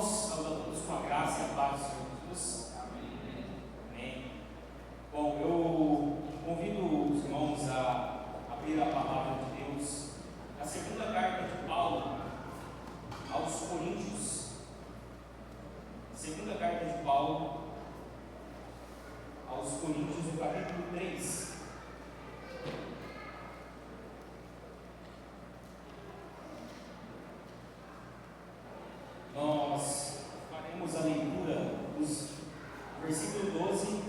irmãos, saudando todos com a graça e a paz do Senhor Jesus. Amém. Bom, eu convido os irmãos a abrir a palavra de Deus na segunda carta de Paulo aos Coríntios. Segunda carta de Paulo aos Coríntios, no capítulo 3. Nós faremos a leitura dos versículo 12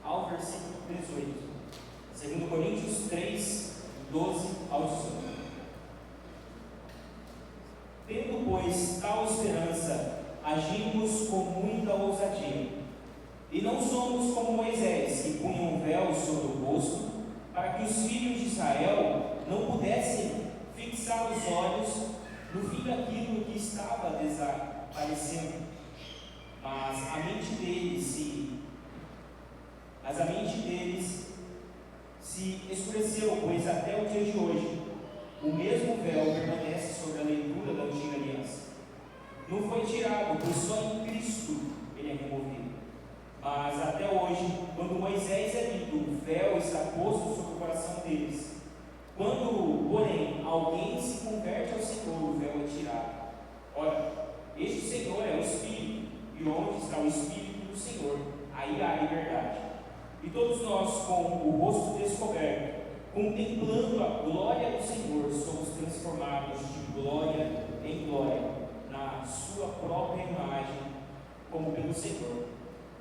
ao versículo 18. 2 Coríntios 3, 12 ao 18. Tendo, pois, tal esperança, agimos com muita ousadia. E não somos como Moisés, que punha um véu sobre o rosto, para que os filhos de Israel não pudessem fixar os olhos no fim daquilo que estava desaparecendo. Mas a mente deles se escureceu, pois até o dia de hoje o mesmo véu permanece sobre a leitura da antiga aliança. Não foi tirado, pois só em Cristo ele é removido. Mas até hoje, quando Moisés é lido, o véu está posto sobre o coração deles. Quando, porém, alguém se converte ao Senhor, o véu é tirado. Ora, este Senhor é o Espírito, e onde está o Espírito do Senhor, aí há liberdade. E todos nós, com o rosto descoberto, contemplando a glória do Senhor, somos transformados de glória em glória, na sua própria imagem, como pelo Senhor,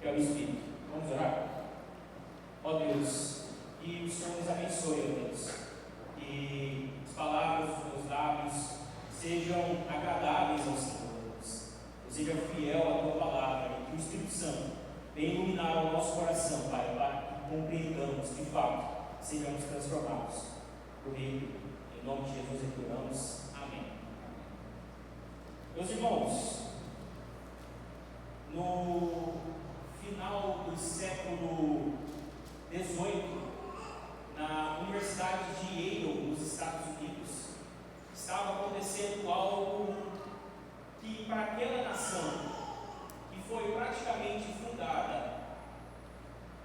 que é o Espírito. Vamos orar? Ó Deus, que o Senhor nos abençoe, ó Deus. Que as palavras dos meus lábios sejam agradáveis ao Senhor, Deus. Que seja fiel à tua palavra e que o Espírito Santo venha iluminar o nosso coração, Pai, para que compreendamos, de fato, sejamos transformados por Ele. Em nome de Jesus é que oramos. Amém. Meus irmãos, no final do século XVIII, na Universidade de Yale, nos Estados Unidos, estava acontecendo algo que, para aquela nação, que foi praticamente fundada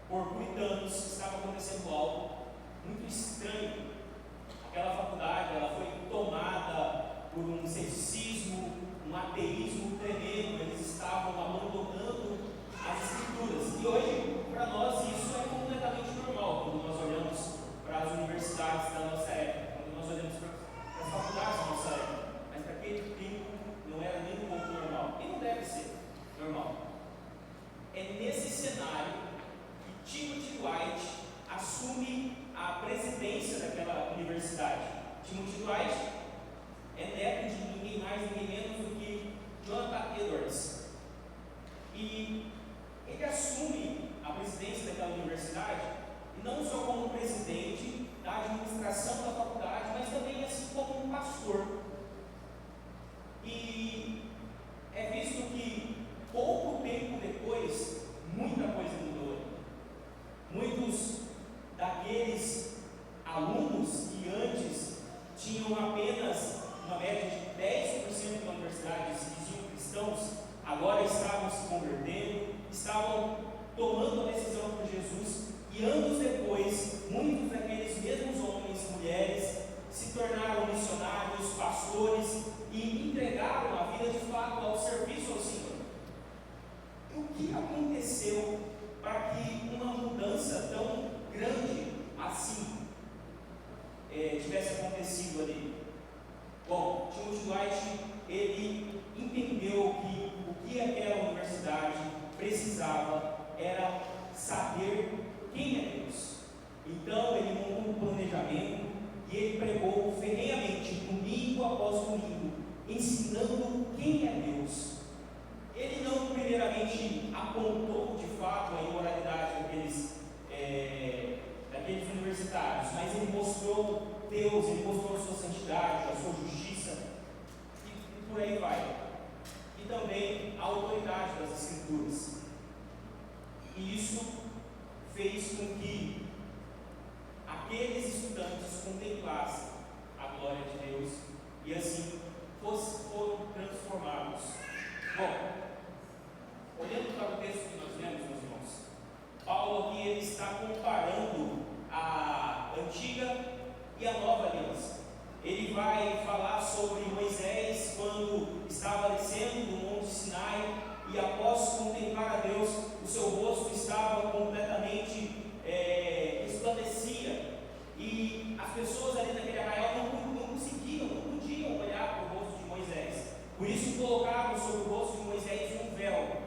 por puritanos, estava acontecendo algo muito estranho. Aquela faculdade, ela foi tomada por um ceticismo, um ateísmo tremendo. Eles estavam abandonando as escrituras. E hoje, para nós, isso é completamente normal quando nós olhamos para as universidades da nossa época, quando nós olhamos para as faculdades da nossa época. Mas para aquele tempo não era nem um pouco normal, e não deve ser normal. É nesse cenário que Timothy White assume a presidência daquela universidade. Timothy White é neto de ninguém mais, ninguém menos do que Jonathan Edwards. E ele assume a presidência daquela universidade, e não só como presidente da administração da faculdade, mas também assim como um pastor. E é visto que pouco tempo depois, muita coisa mudou. Muitos daqueles alunos que antes tinham apenas uma média de 10% da universidade se diziam cristãos, agora estavam se convertendo, estavam tomando a decisão por Jesus. E anos depois, muitos daqueles mesmos homens e mulheres se tornaram missionários, pastores e entregaram a vida de fato ao serviço ao Senhor. E o que aconteceu para que uma mudança tão grande assim tivesse acontecido ali? Bom, Timothy White, ele entendeu que o que aquela universidade precisava era saber quem é Deus. Então ele montou um planejamento e ele pregou ferrenhamente, domingo após domingo, ensinando quem é Deus. Ele não primeiramente apontou de fato a imoralidade daqueles universitários, mas ele mostrou Deus, ele mostrou a sua santidade, a sua justiça, e por aí vai. E também a autoridade das Escrituras. E isso fez com que aqueles estudantes contemplassem a glória de Deus e assim foram transformados. Bom, olhando para o texto que nós lemos, meus irmãos, Paulo aqui ele está comparando a antiga e a nova aliança. Ele vai falar sobre Moisés quando estava descendo do Monte Sinai e após contemplar a Deus, o seu rosto estava completamente resplandecia, e as pessoas ali naquele arraial não podiam olhar para o rosto de Moisés. Por isso colocaram sobre o rosto de Moisés um véu.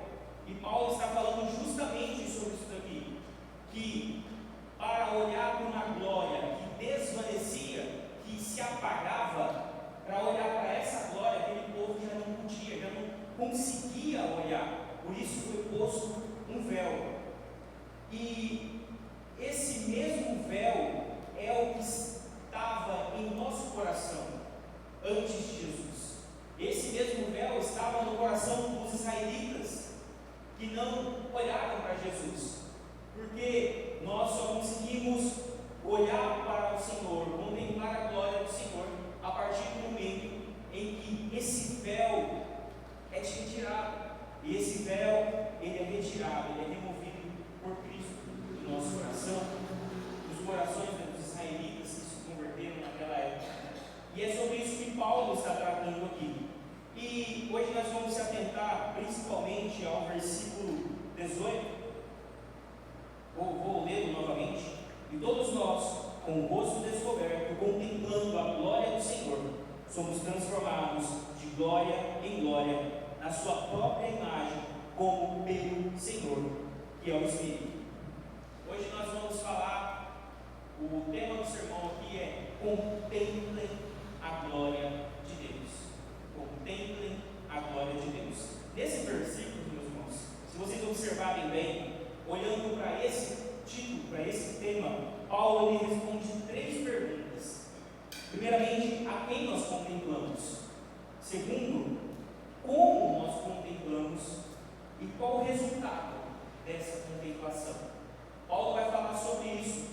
E Paulo está falando justamente sobre isso daqui, que para olhar para uma glória que desvanecia, que se apagava, para olhar para essa glória, aquele povo já não podia, já não conseguia olhar. Por isso foi posto um véu. E esse mesmo véu é o que estava em nosso coração antes de Jesus. Esse mesmo véu estava no coração dos israelitas, que não olharam para Jesus, porque nós só conseguimos olhar para o Senhor, contemplar a glória do Senhor, a partir do momento em que esse véu é retirado. E esse véu, ele é retirado, ele é removido por Cristo do nosso coração, dos corações dos israelitas que se converteram naquela época. E é sobre isso que Paulo está tratando aqui. E hoje nós vamos se atentar principalmente ao versículo 18. Vou lê-lo novamente. E todos nós, com o rosto descoberto, contemplando a glória do Senhor, somos transformados de glória em glória, na sua própria imagem, como pelo Senhor, que é o Espírito. Hoje nós vamos falar, o tema do sermão aqui é: contemplem a glória de Deus. Contemplem a glória de Deus. Nesse versículo, meus irmãos, se vocês observarem bem, olhando para esse título, para esse tema, Paulo ele responde 3 perguntas. Primeiramente, a quem nós contemplamos? Segundo, como nós contemplamos e qual o resultado dessa contemplação? Paulo vai falar sobre isso,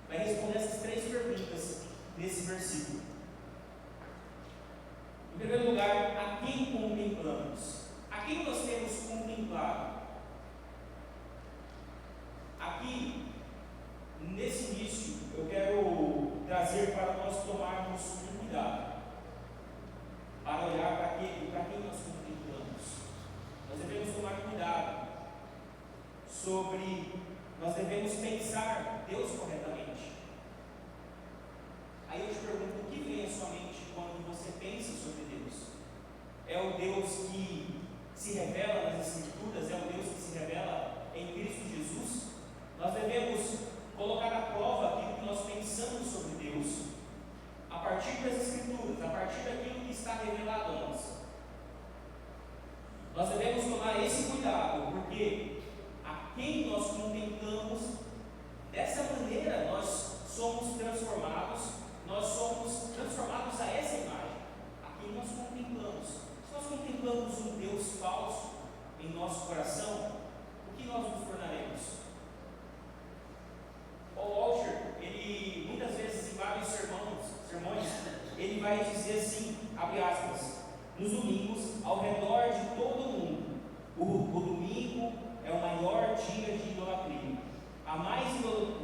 vai responder essas 3 perguntas nesse versículo. Em primeiro lugar, a quem contemplamos? A quem nós temos contemplado? Aqui, nesse início, eu quero trazer para nós tomarmos um cuidado, para olhar para quem nós contemplamos. Nós devemos tomar cuidado nós devemos pensar Deus corretamente. Aí eu te pergunto, o que vem à sua mente quando você pensa sobre Deus? É o Deus que se revela nas Escrituras? É o Deus que se revela em Cristo Jesus? Nós devemos colocar à prova aquilo que nós pensamos sobre Deus, a partir das Escrituras, a partir daquilo que está revelado a nós. Nós devemos tomar esse cuidado, porque a quem nós contemplamos, dessa maneira nós somos transformados a essa imagem. A quem nós contemplamos. Se nós contemplamos um Deus falso em nosso coração, o que nós nos tornaremos? Paul Washer, ele muitas vezes em vários sermões, ele vai dizer assim, abre aspas: nos domingos, ao redor de todo mundo, o domingo é o maior dia de idolatria. Há mais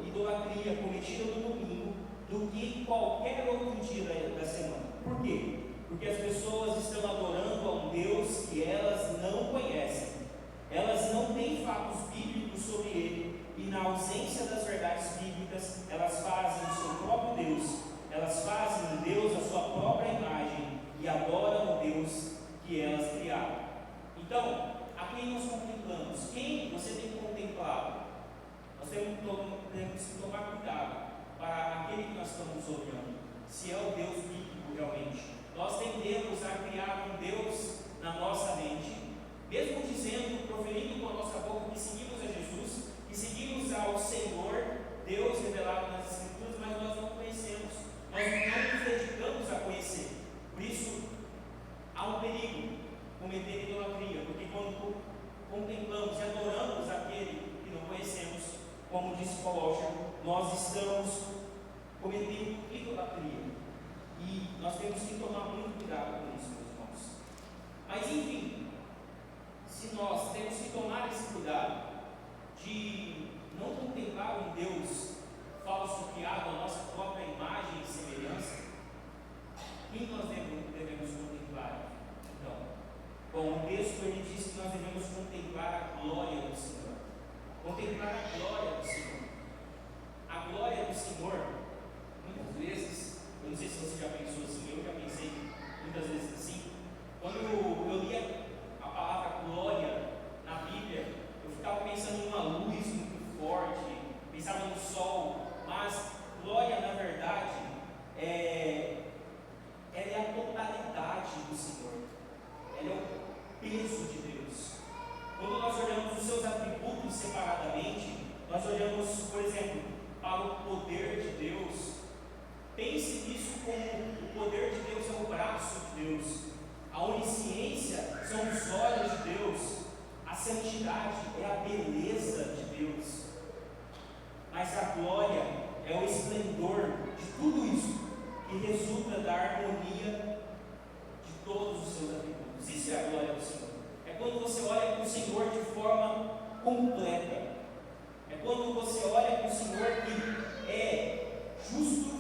idolatria cometida no domingo do que em qualquer outro dia da semana. Por quê? Porque as pessoas estão adorando a um Deus que elas não conhecem. Elas não têm fatos bíblicos sobre ele, e na ausência das verdades bíblicas, elas fazem o seu próprio Deus, elas fazem de Deus a sua própria imagem e adoram o Deus que elas criaram. Então, a quem nós contemplamos? Quem você tem contemplado? Nós temos que tomar cuidado para aquele que nós estamos olhando, se é o Deus bíblico realmente. Nós tendemos a criar um Deus na nossa mente, mesmo dizendo, proferindo com a nossa boca que seguimos a Jesus, que seguimos ao Senhor, Deus revelado nas Escrituras, mas nós não conhecemos, nós não nos dedicamos a conhecer. Por isso, há um perigo cometer idolatria, porque quando contemplamos e adoramos aquele que não conhecemos, como disse Paul Washer, nós estamos cometendo idolatria. E nós temos que tomar muito cuidado com isso, meus irmãos. Mas enfim, de não contemplar um Deus falso criado à nossa própria imagem e semelhança, quem nós devemos contemplar? Então, bom, o texto ele diz que nós devemos contemplar a glória do Senhor. Contemplar a glória do Senhor. A glória do Senhor, muitas vezes, eu não sei se você já pensou assim, eu já pensei muitas vezes assim. Quando eu lia a palavra glória na Bíblia, eu ficava pensando em uma luz muito forte, pensava no sol, mas glória, na verdade, ela é a totalidade do Senhor, ela é o peso de Deus. Quando nós olhamos os seus atributos separadamente, nós olhamos, por exemplo, para o poder de Deus. Pense nisso como o poder de Deus é o braço de Deus, a onisciência são os olhos de Deus, a santidade é a beleza de Deus, mas a glória é o esplendor de tudo isso que resulta da harmonia de todos os seus atributos. Isso é a glória do Senhor. É quando você olha para o Senhor de forma completa. É quando você olha para o Senhor que é justo,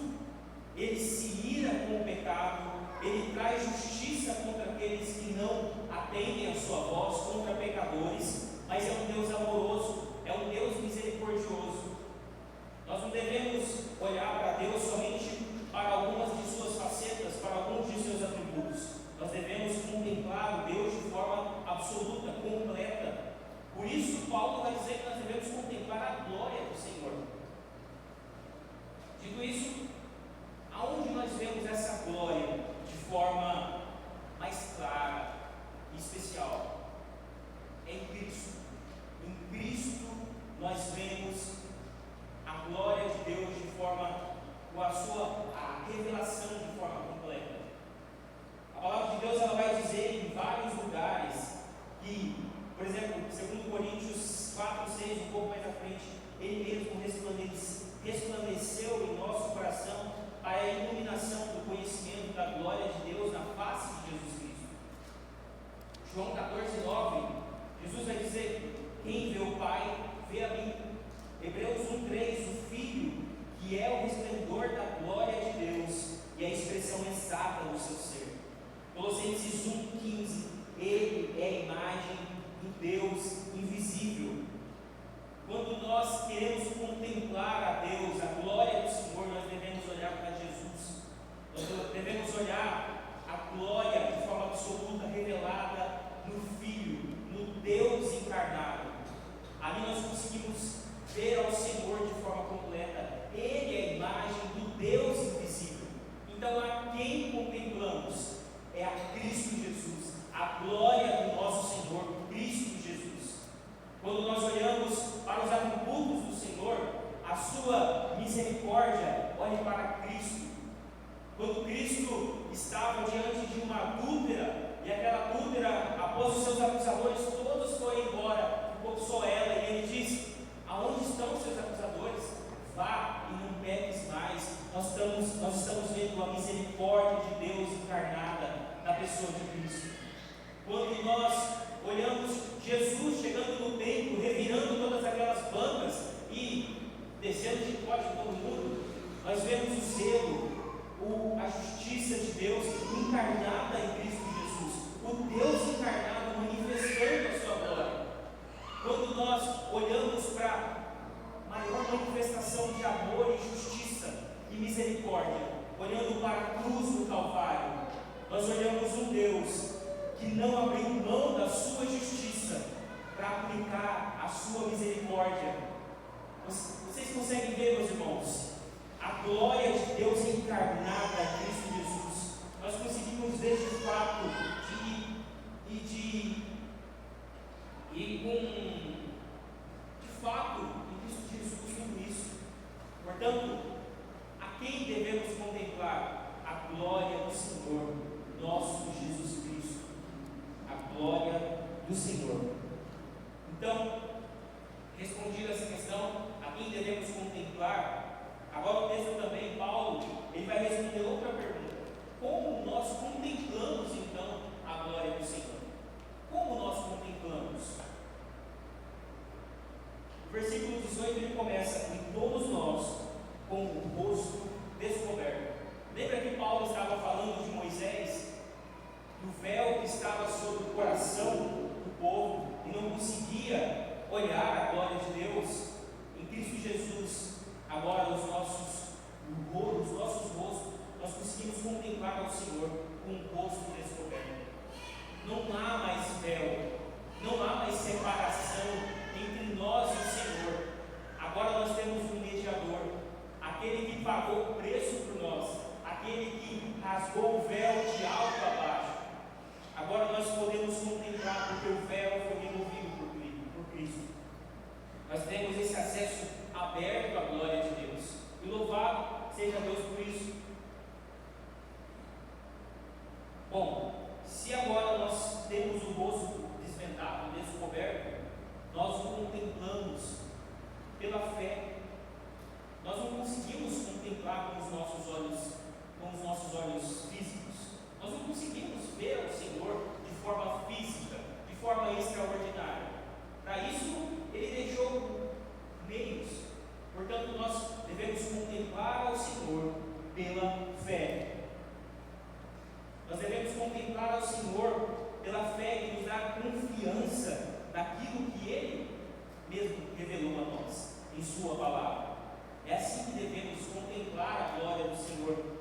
Ele se ira com o pecado, Ele traz justiça contra aqueles que não atendem a sua voz, contra pecadores, mas é um Deus amoroso, é um Deus misericordioso. Nós não devemos olhar para Deus somente para algumas de suas facetas, para alguns de seus atributos. Nós devemos contemplar o Deus de forma absoluta, completa. Por isso, Paulo vai dizer que nós devemos contemplar a glória do Senhor. Dito isso, aonde nós vemos essa glória de forma mais clara e especial? É em Cristo. Em Cristo nós vemos a glória de Deus de forma, com a revelação de forma completa. A palavra de Deus ela vai dizer em vários lugares que, por exemplo, 2 Coríntios 4:6, um pouco mais à frente, Ele mesmo resplandeceu em nosso coração para a iluminação do conhecimento da glória de Deus na face de Jesus Cristo. João 14:9, Jesus vai dizer: quem vê o Pai, vê a mim. Hebreus 1:3, o Filho, que é o resplendor da glória de Deus e a expressão exata do seu ser. Colossenses 1:15, Ele é a imagem do Deus invisível. Quando nós queremos contemplar a Deus, a glória do Senhor, nós devemos olhar para Jesus. Nós devemos olhar a glória de forma absoluta revelada no Filho, no Deus encarnado. Ali nós conseguimos ver ao Senhor de forma completa. Ele é a imagem do Deus invisível. Então, a quem contemplamos? É a Cristo Jesus, a glória do nosso Senhor, Cristo Jesus. Quando nós olhamos para os atributos do Senhor, a sua misericórdia, olhe para Cristo. Quando Cristo estava diante de uma adúltera, e aquela adúltera, após os seus acusadores todos foram embora, ficou só ela, e ele diz: aonde estão os seus acusadores? Vá e não peques mais. Nós estamos vendo a misericórdia de Deus encarnada na pessoa de Cristo. Quando nós olhamos Jesus chegando no templo, revirando todas aquelas bancas e descendo de pote de todo mundo, nós vemos o zelo, a justiça de Deus encarnada em Cristo Jesus, o Deus encarnado manifestando a sua glória. Quando nós olhamos para a maior manifestação de amor e justiça e misericórdia, olhando para a cruz do Calvário, nós olhamos um Deus que não abriu mão da sua justiça para aplicar a sua misericórdia. Vocês conseguem ver, meus irmãos, a glória de Deus encarnada em Cristo Jesus? Nós conseguimos ver de fato em Cristo Jesus tudo isso. Portanto, a quem devemos contemplar? A glória do Senhor, nosso Jesus Cristo. A glória do Senhor. Então, respondida essa questão, a quem devemos contemplar, agora o texto também, Paulo, ele vai responder outra pergunta: como nós contemplamos então a glória do Senhor? Como nós contemplamos? 18 ele começa: e todos nós com o rosto descoberto. Lembra que Paulo estava falando de Moisés? Do véu que estava sobre o coração do povo e não conseguia olhar a glória de Deus. Em Cristo Jesus, agora os nossos rostos, nós conseguimos contemplar ao Senhor com o rosto descoberto. Não há mais véu, não há mais separação entre nós e o Senhor. Agora nós temos um mediador, aquele que pagou o preço por nós, aquele que rasgou o véu de alto a baixo. Agora nós podemos contemplar, porque o véu foi removido por Cristo. Nós temos esse acesso aberto à glória de Deus. E louvado seja Deus por isso. Bom, se agora nós temos o rosto desvendado, descoberto, nós o contemplamos pela fé. Nós não conseguimos contemplar com os nossos olhos físicos. Nós não conseguimos ver o Senhor de forma física, de forma extraordinária. Para isso, Ele deixou meios. Portanto, nós devemos contemplar ao Senhor pela fé. Nós devemos contemplar ao Senhor pela fé que nos dá confiança naquilo que Ele mesmo revelou a nós, em Sua palavra. É assim que devemos contemplar a glória do Senhor.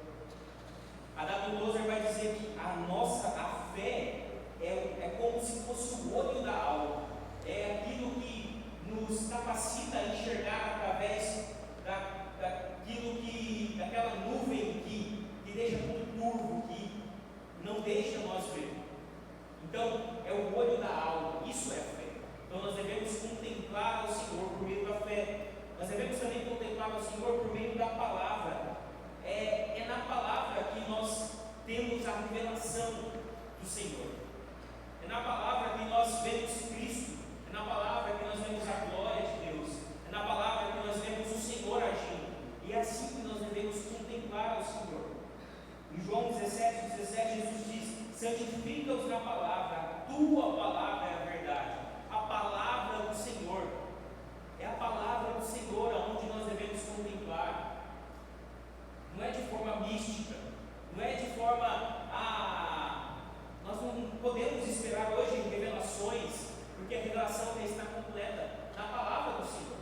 A Tozer vai dizer que a fé é como se fosse o olho da alma, é aquilo que nos capacita a enxergar através daquela nuvem que deixa tudo turvo, que não deixa nós ver. Então, é o olho da alma, isso é fé. Então, nós devemos contemplar o Senhor por meio da fé. Nós devemos também contemplar o Senhor por meio da palavra. É na palavra que nós temos a revelação do Senhor. É na palavra que nós vemos Cristo. É na palavra que nós vemos a glória de Deus. É na palavra que nós vemos o Senhor agindo. E é assim que nós devemos contemplar o Senhor. Em João 17, Jesus diz: santifica-os na palavra, a tua palavra é a verdade. A palavra do Senhor. É a palavra do Senhor aonde nós devemos contemplar. Não é de forma mística, não é de forma nós não podemos esperar hoje revelações, porque a revelação já está completa na palavra do Senhor.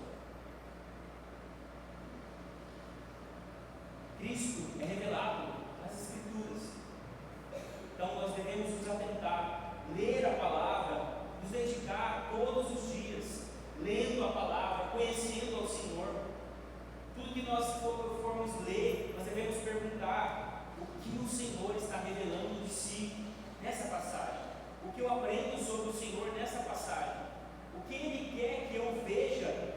Cristo é revelado nas Escrituras. Então nós devemos nos atentar, ler a palavra, nos dedicar todos os dias, lendo a palavra, conhecendo ao Senhor. Tudo que nós formos ler, nós devemos perguntar o que o Senhor está revelando de si nessa passagem. O que eu aprendo sobre o Senhor nessa passagem. O que Ele quer que eu veja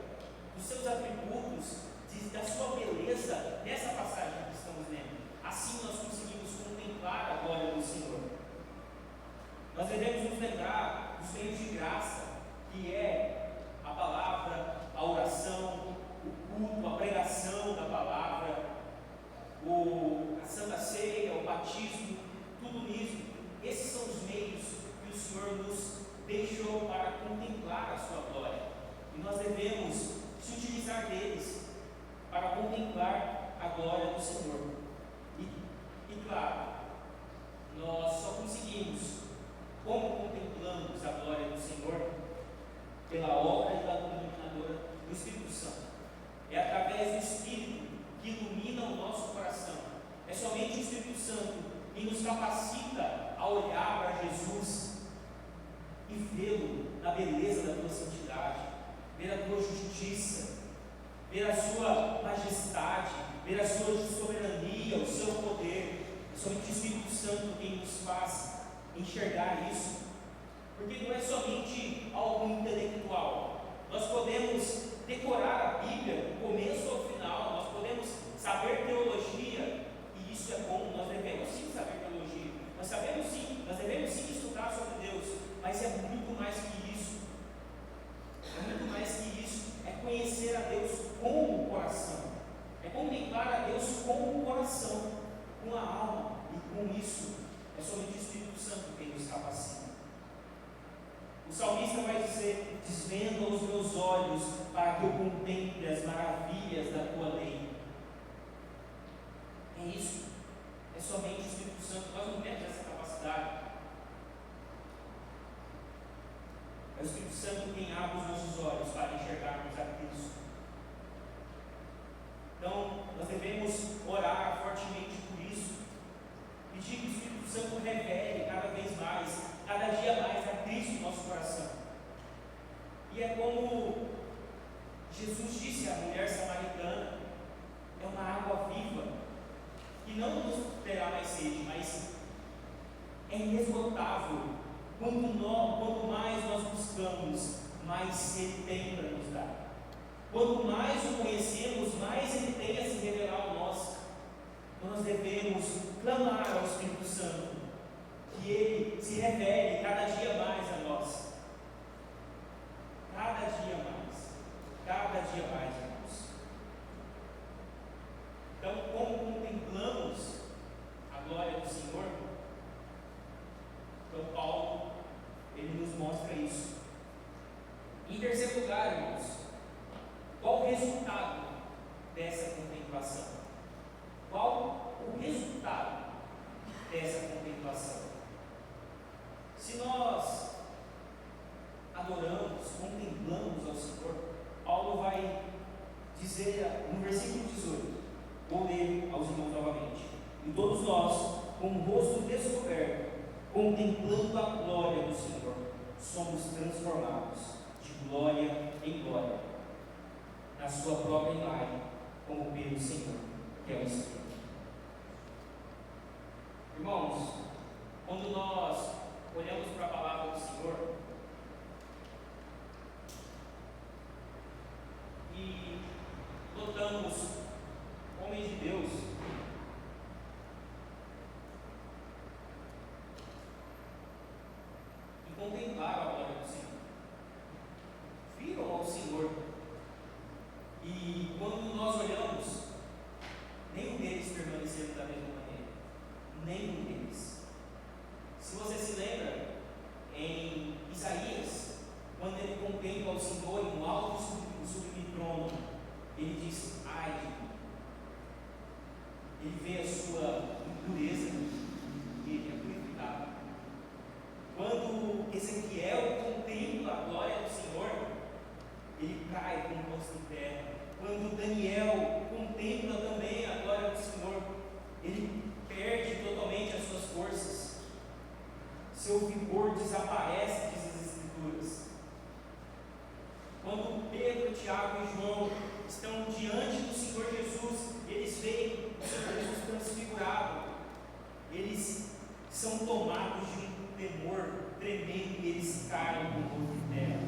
dos seus atributos, da sua beleza nessa passagem que estamos lendo. Assim nós conseguimos contemplar a glória do Senhor. Nós devemos nos lembrar dos meios de graça, que é a palavra, a oração, o culto, a pregação da palavra, a Santa Ceia, o batismo, tudo isso. Esses são os meios que o Senhor nos deixou para contemplar a sua glória. E nós devemos se utilizar deles para contemplar a glória do Senhor. E claro, nós só conseguimos, como contemplamos a glória do Senhor, pela obra e da iluminadora do Espírito Santo. É através do Espírito que ilumina o nosso coração. É somente o Espírito Santo que nos capacita a olhar para Jesus e vê-lo na beleza da tua santidade, ver a tua justiça, ver a sua majestade, ver a sua soberania, o seu poder. É somente o Espírito Santo quem nos faz enxergar isso, porque não é somente algo intelectual. Nós podemos decorar a Bíblia do começo ao final, nós podemos saber teologia, e isso é bom. Nós devemos sim saber teologia, nós devemos sim estudar sobre Deus, mas é muito mais que isso. É muito mais que isso. É conhecer a Deus com o coração, é contemplar a Deus com o coração, com a alma, e com isso é somente o Espírito Santo quem nos capacita. O salmista vai dizer: desvenda os meus olhos para que eu contemple as maravilhas da tua lei. É isso, é somente o Espírito Santo. Nós não temos essa capacidade. É o Espírito Santo quem abre os nossos olhos para enxergarmos a Cristo. Então, nós devemos orar fortemente por isso, pedir que o Espírito Santo revele cada vez mais, cada dia mais a Cristo no nosso coração. E é como Jesus disse à mulher samaritana: é uma água viva, que não nos terá mais sede, mas é inesgotável. Quanto mais nós buscamos, mais sede tem para nos dar. Quanto mais o conhecemos, mais ele tem a se revelar a nós. Então nós devemos clamar ao Espírito Santo, que ele se revele cada dia mais a nós. Cada dia mais, irmãos. Então, como contemplamos a glória do Senhor, então Paulo, ele nos mostra isso. Em terceiro lugar, irmãos, qual o resultado dessa contemplação? Qual o resultado dessa contemplação? Se nós adoramos, contemplamos ao Senhor, Paulo vai dizer no versículo 18, vou ler aos irmãos novamente: e todos nós, com o rosto descoberto, contemplando a glória do Senhor, somos transformados de glória em glória, na sua própria imagem, como pelo Senhor, que é o Espírito. Irmãos, quando nós olhamos para a palavra do Senhor e notamos homens de Deus que contemplaram a glória do Senhor, viram ao Senhor, e quando nós olhamos, nenhum deles permaneceram da mesma maneira, nenhum deles. Se você se lembra, em Isaías, quando ele contempla o Senhor em um alto e sublime trono, ele diz: ai de mim. Ele vê a sua impureza e ele é purificado. Quando Ezequiel contempla a glória do Senhor, ele cai com o rosto em terra. Quando Daniel contempla também a glória do Senhor, ele perde totalmente as suas forças. Seu vigor desaparece, diz as Escrituras. Quando Pedro, Tiago e João estão diante do Senhor Jesus, eles veem o Senhor Jesus transfigurado. Eles são tomados de um temor tremendo e eles caem no rosto de terra.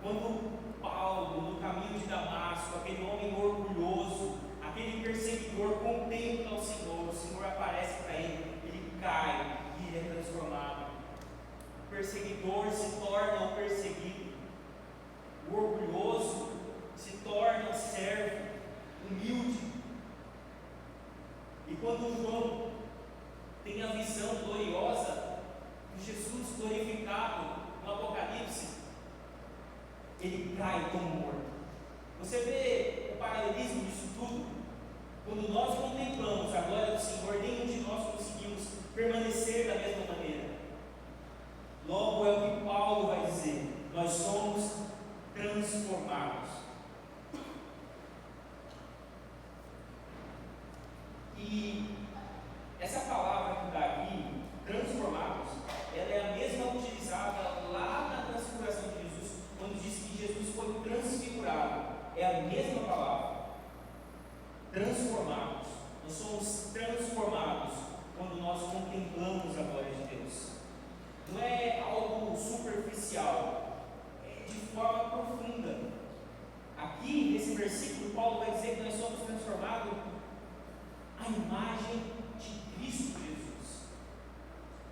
Quando Paulo, no caminho de Damasco, aquele homem orgulhoso, aquele perseguidor, contempla o Senhor aparece para ele, ele cai e ele é transformado. O perseguidor se torna o perseguido, o orgulhoso se torna servo, humilde. E quando João tem a visão gloriosa de Jesus glorificado no Apocalipse, ele cai como morto. Você vê o paralelismo disso tudo? Quando nós contemplamos a glória do Senhor, nenhum de nós conseguimos permanecer da mesma maneira. Logo é o que Paulo vai dizer: nós somos transformados. E essa palavra que está aqui, transformados, ela é a mesma utilizada lá na transfiguração de Jesus, quando diz que Jesus foi transfigurado. É a mesma palavra. Transformados. Nós somos transformados quando nós contemplamos a glória de Deus. Não é algo superficial, é de forma profunda. Aqui, nesse versículo, Paulo vai dizer que nós somos transformados à imagem de Cristo Jesus.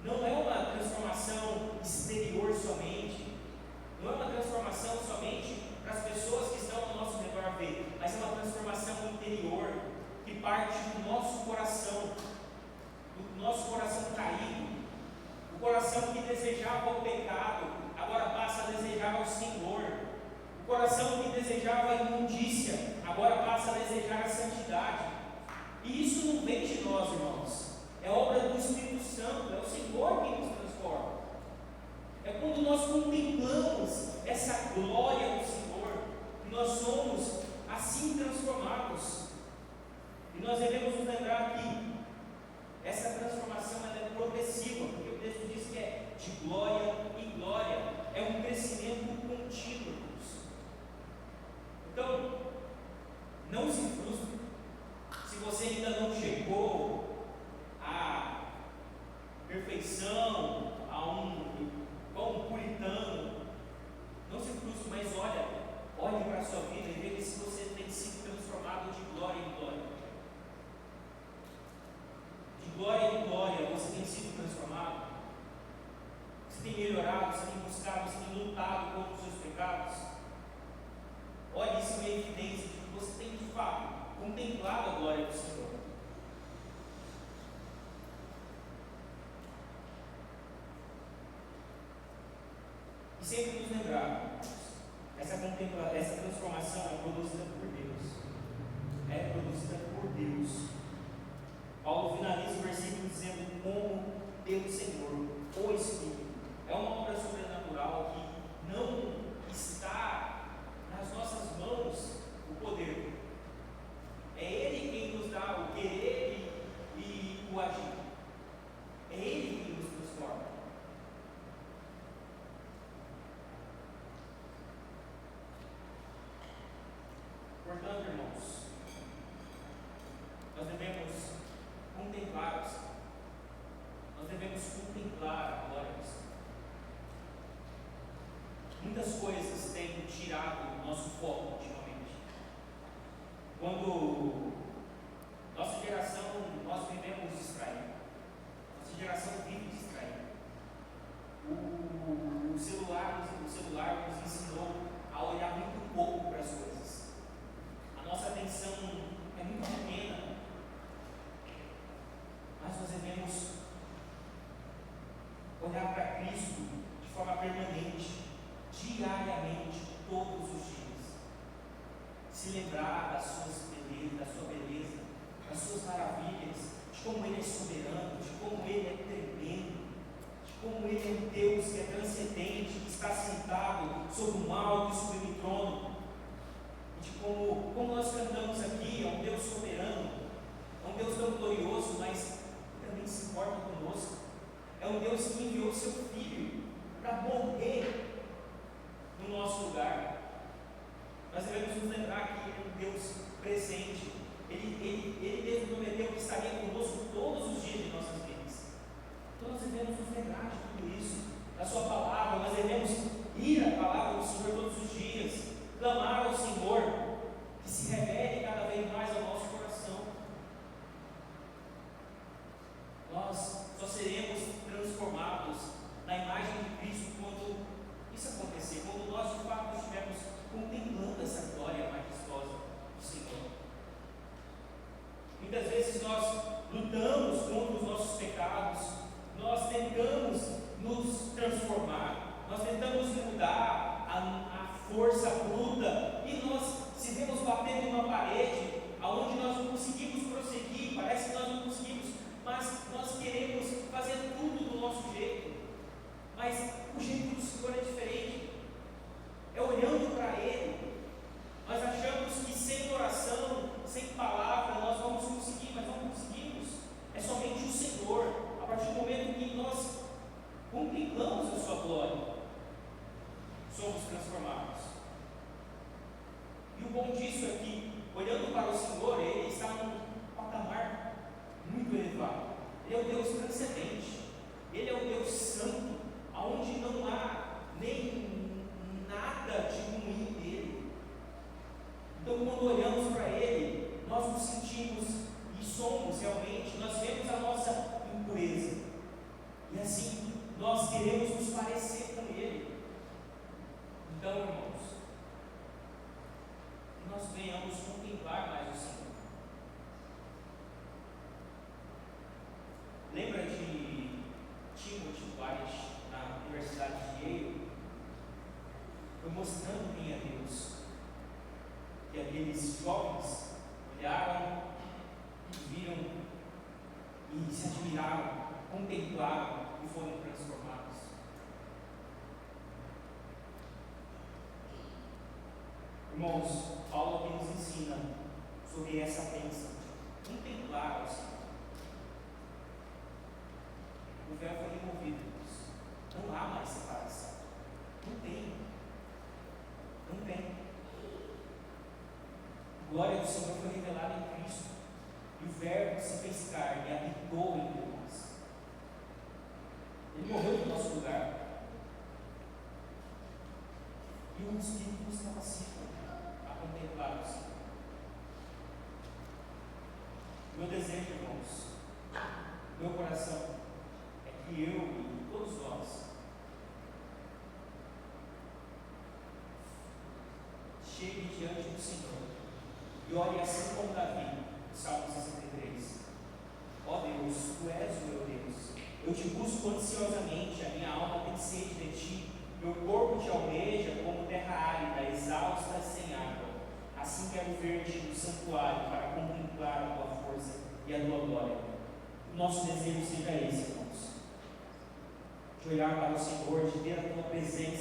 Não é uma transformação exterior somente, não é uma transformação somente para as pessoas que estão ao nosso redor ver, mas é uma transformação interior, que parte do nosso coração caído, o coração que desejava o pecado, agora passa a desejar ao Senhor. O coração que desejava a imundícia, agora passa a desejar a santidade. E isso não vem de nós, irmãos. É obra do Espírito Santo, é o Senhor quem nos transforma. É quando nós contemplamos essa glória do Senhor, que nós somos assim transformados. E nós devemos nos lembrar que essa transformação ela é progressiva, porque o texto diz que é de glória em glória, é um crescimento contínuo. Então, não se frustre se você ainda não chegou à perfeição, a um puritano. Não se frustre, mas olhe para a sua vida e veja se você tem sido transformado de glória em glória. De glória em glória você tem sido transformado? Você tem melhorado, você tem buscado, você tem lutado contra os seus pecados? Olha, isso é evidência de que você tem de fato contemplado a glória do Senhor. E sempre nos lembrar, essa transformação é produzida por Deus. É produzida por Deus. Paulo finaliza o versículo dizendo: como pelo Senhor, o Espírito. É uma obra sobrenatural que não está nas nossas mãos o poder. É Ele quem nos dá o querer e o agir. É Ele quem nos transforma. Portanto, irmãos, nós devemos contemplar o Senhor. Nós devemos contemplar a glória do Senhor. Muitas coisas têm tirado o nosso foco ultimamente. Quando nossa geração, nós vivemos distraídos. Nossa geração vive distraída. O celular nos ensinou a olhar muito pouco para as coisas. A nossa atenção é muito pequena. Mas nós devemos olhar para Cristo de forma permanente, diariamente, todos os dias. Se lembrar das suas belezas, da sua beleza, das suas maravilhas, de como Ele é soberano, de como Ele é tremendo, de como Ele é um Deus que é transcendente, que está sentado sobre um alto e sublime trono, e de como nós cantamos aqui, é um Deus soberano, é um Deus tão glorioso, mas também se importa conosco. É um Deus que enviou o seu Filho para morrer no nosso lugar. Nós devemos nos lembrar que Ele é um Deus presente. Ele mesmo prometeu que estaria conosco todos os dias de nossas vidas. Então nós devemos nos lembrar de tudo isso, da sua palavra. Nós devemos ir à palavra do Senhor todos os dias, clamar ao Senhor, que se revele cada vez mais ao nosso coração. Nós só seremos transformados na imagem de Cristo quando isso acontecer, quando nós de fato estivermos contemplando essa glória majestosa do Senhor. Muitas vezes nós lutamos contra os nossos pecados, nós tentamos nos transformar, nós tentamos mudar a força bruta e nós se vemos batendo em uma parede aonde nós não conseguimos prosseguir, parece que nós não conseguimos, mas nós queremos fazer tudo do nosso jeito. Mas o jeito do Senhor é diferente. É olhando para Ele. Nós achamos que sem oração, sem palavra, nós vamos conseguir, mas não conseguimos. É somente o Senhor. A partir do momento que nós contemplamos a sua glória, somos transformados. E o bom disso é que, olhando para o Senhor, Ele está num patamar muito elevado. Ele é o Deus transcendente. Ele é o Deus santo, aonde não há nem nada de ruim nele. Então, quando olhamos para Ele, nós nos sentimos e somos realmente, nós vemos a nossa impureza. E assim, nós queremos nos parecer com Ele. Então, irmãos, que nós venhamos contemplar mais o Senhor. Lembra de foi mostrando quem é Deus. E aqueles jovens olharam, viram e se admiraram, contemplaram e foram transformados. Irmãos, Paulo aqui nos ensina sobre essa bênção de contemplar o Senhor. O véu foi removido, irmãos. Não há mais separação. Não tem. Não tem. A glória do Senhor foi revelada em Cristo. E o Verbo se fez carne e habitou entre nós. Ele morreu no nosso lugar. E o Espírito nos capacita a contemplar o Senhor. Meu desejo, irmãos, meu coração, é que eu e todos nós chegue diante do Senhor e ore assim como Davi, no Salmo 63. Ó Deus, Tu és o meu Deus, eu te busco ansiosamente, a minha alma tem sede de Ti, meu corpo te almeja como terra árida, exausta e sem água. Assim quero ver-te no santuário para contemplar a Tua força e a Tua glória. O nosso desejo seja esse, irmãos, de olhar para o Senhor, de ter a Tua presença